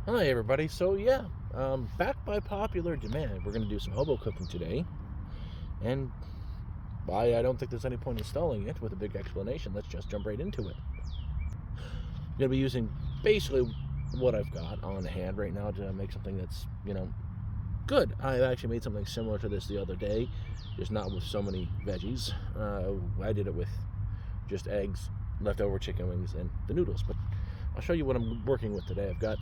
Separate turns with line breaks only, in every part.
Hi everybody. So yeah, back by popular demand, we're going to do some hobo cooking today. And I don't think there's any point in stalling it with a big explanation. Let's just jump right into it. I'm going to be using basically what I've got on hand right now to make something that's, good. I actually made something similar to this the other day, just not with so many veggies. I did it with just eggs, leftover chicken wings, and the noodles. But I'll show you what I'm working with today. I've got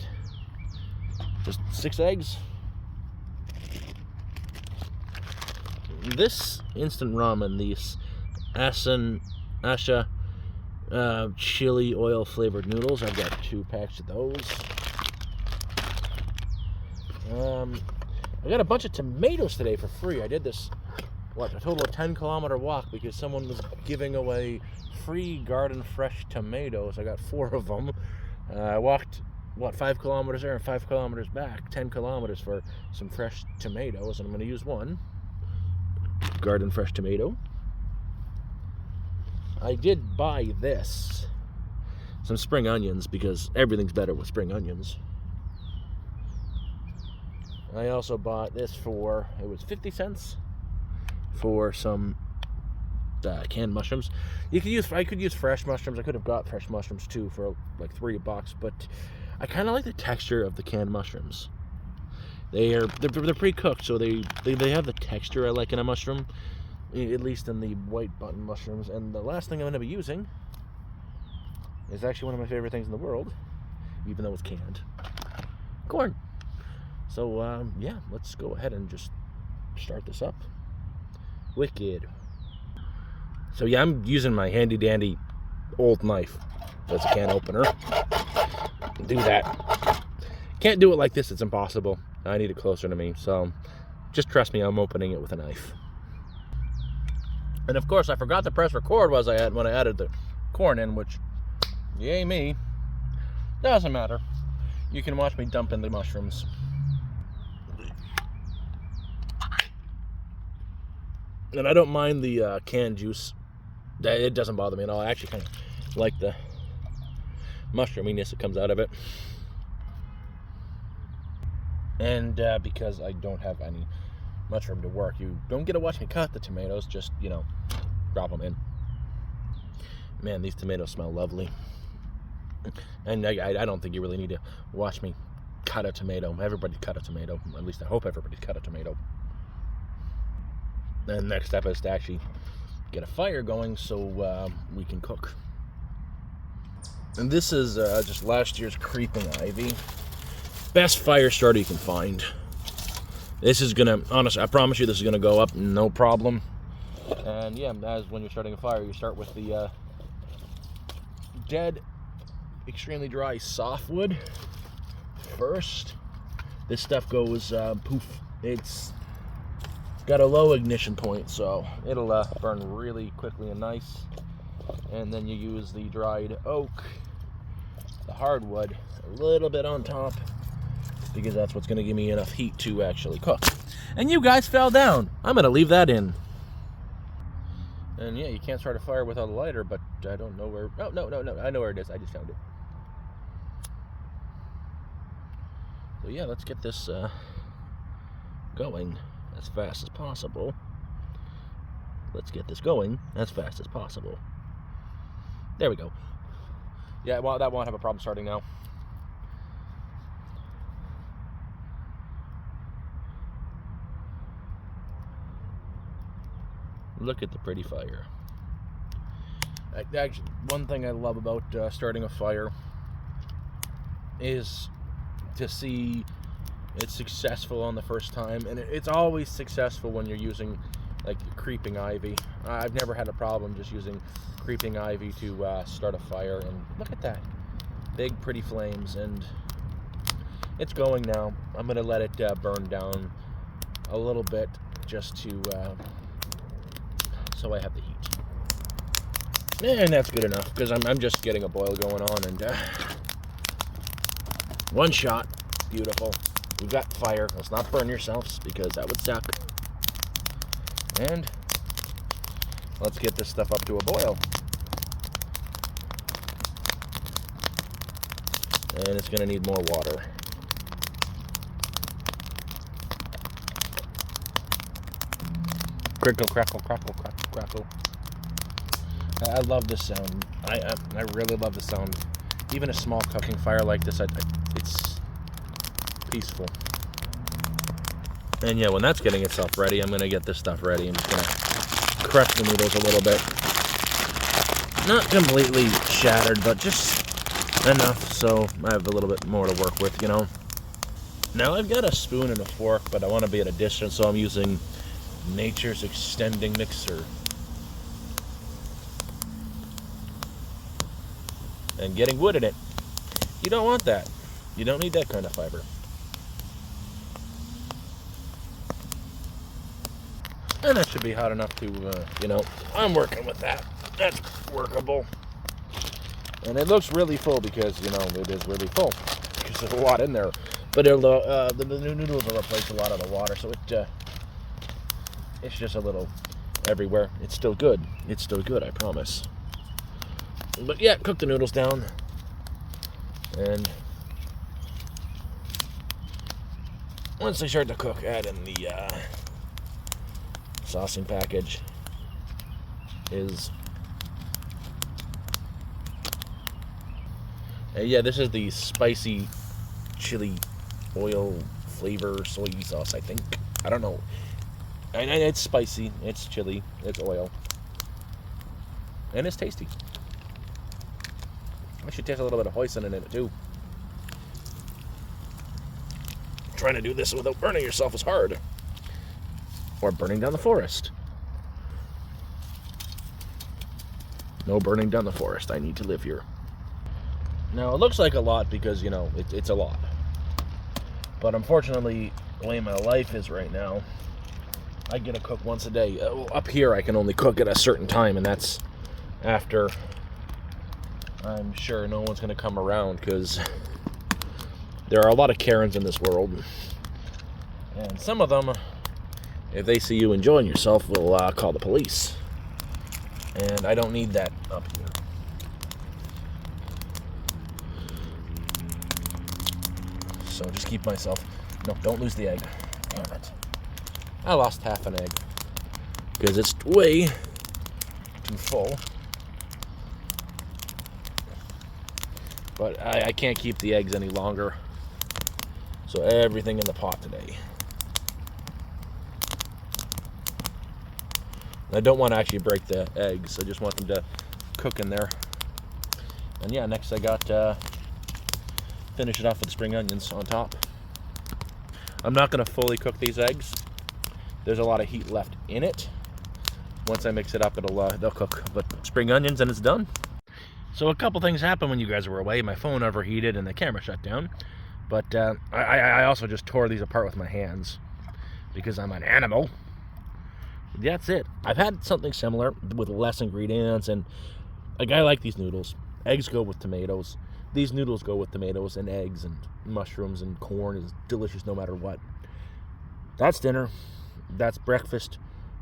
just 6 eggs. This instant ramen, these Asha chili oil flavored noodles, I've got 2 packs of those. I got a bunch of tomatoes today for free. I did this, a total of 10-kilometer walk because someone was giving away free garden fresh tomatoes. I got 4 of them. I walked 5 kilometers there and 5 kilometers back, 10 kilometers for some fresh tomatoes, and I'm going to use one garden fresh tomato. I did buy some spring onions because everything's better with spring onions. I also bought this it was 50 cents for some canned mushrooms. I could use fresh mushrooms. I could have got fresh mushrooms too for like $3, but I kind of like the texture of the canned mushrooms. They're pre-cooked, so they have the texture I like in a mushroom, at least in the white button mushrooms. And the last thing I'm going to be using is actually one of my favorite things in the world, even though it's canned: corn. So yeah, let's go ahead and just start this up. Wicked. So yeah, I'm using my handy dandy old knife as a can opener. Do that. Can't do it like this, it's impossible. I need it closer to me, so just trust me, I'm opening it with a knife. And of course, I forgot to press record when I added the corn in, which, yay me, doesn't matter. You can watch me dump in the mushrooms. And I don't mind the canned juice. It doesn't bother me at all. I actually kind of like the mushroominess that comes out of it. And because I don't have any mushroom to work, you don't get to watch me cut the tomatoes, just, drop them in. Man, these tomatoes smell lovely. And I don't think you really need to watch me cut a tomato. Everybody cut a tomato. At least I hope everybody cut a tomato. Then next step is to actually get a fire going so we can cook. And this is just last year's creeping ivy. Best fire starter you can find. This is gonna, honestly, I promise you, this is gonna go up no problem. And yeah, as when you're starting a fire, you start with the dead, extremely dry softwood first. This stuff goes poof. It's got a low ignition point, so it'll burn really quickly and nice. And then you use the dried oak, the hardwood, a little bit on top, because that's what's going to give me enough heat to actually cook. And you guys fell down. I'm going to leave that in. And yeah, you can't start a fire without a lighter, but I don't know where. Oh, no. I know where it is. I just found it. So yeah, let's get this going as fast as possible. Let's get this going as fast as possible. There we go. Yeah, well, that won't have a problem starting now. Look at the pretty fire. Actually, one thing I love about starting a fire is to see it's successful on the first time, and it's always successful when you're using like creeping ivy. I've never had a problem just using creeping ivy to start a fire, and look at that, big pretty flames, and it's going now. I'm gonna let it burn down a little bit just to so I have the heat, and that's good enough because I'm just getting a boil going on, and one shot, beautiful. We've got fire. Let's not burn yourselves because that would suck. And let's get this stuff up to a boil. And it's going to need more water. Crinkle, crackle, crackle, crackle, crackle. I love this sound. I really love the sound. Even a small cooking fire like this, it's peaceful. And yeah, when that's getting itself ready, I'm going to get this stuff ready. I'm just going to crush the noodles a little bit. Not completely shattered, but just enough so I have a little bit more to work with, you know. Now I've got a spoon and a fork, but I want to be at a distance, so I'm using Nature's Extending Mixer. And getting wood in it. You don't want that. You don't need that kind of fiber. And that should be hot enough to, you know, I'm working with that. That's workable. And it looks really full because, you know, it is really full. Because there's a lot in there. But the new noodles will replace a lot of the water, so it's just a little everywhere. It's still good. It's still good, I promise. But yeah, cook the noodles down. And once they start to cook, add in the saucing package. Yeah, this is the spicy chili oil flavor soy sauce, I think. I don't know. It's spicy, it's chili, it's oil. And it's tasty. I should taste a little bit of hoisin in it too. Trying to do this without burning yourself is hard. Or burning down the forest. No burning down the forest. I need to live here. Now, it looks like a lot because, you know, it's a lot. But unfortunately, the way my life is right now, I get to cook once a day. Up here, I can only cook at a certain time, and that's after I'm sure no one's going to come around, because there are a lot of Karens in this world. And some of them, if they see you enjoying yourself, will call the police. And I don't need that up here. So just keep myself... No, don't lose the egg. Damn it. I lost half an egg. Because it's way too full. But I can't keep the eggs any longer. So everything in the pot today. I don't want to actually break the eggs. I just want them to cook in there. And yeah, next I got finish it off with the spring onions on top. I'm not going to fully cook these eggs. There's a lot of heat left in it. Once I mix it up, they'll cook. But spring onions and it's done. So a couple things happened when you guys were away. My phone overheated and the camera shut down. But I also just tore these apart with my hands because I'm an animal. That's it. I've had something similar with less ingredients, and I like these noodles. Eggs go with tomatoes. These noodles go with tomatoes and eggs and mushrooms, and corn is delicious no matter what. That's dinner. That's breakfast.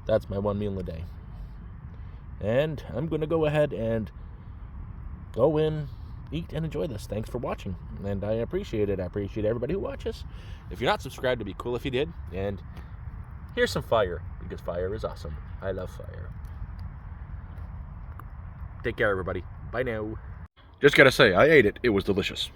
That's my one meal a day. And I'm going to go ahead and go in, eat, and enjoy this. Thanks for watching, and I appreciate it. I appreciate everybody who watches. If you're not subscribed, it'd be cool if you did. And here's some fire, because fire is awesome. I love fire. Take care, everybody. Bye now. Just gotta say, I ate it. It was delicious.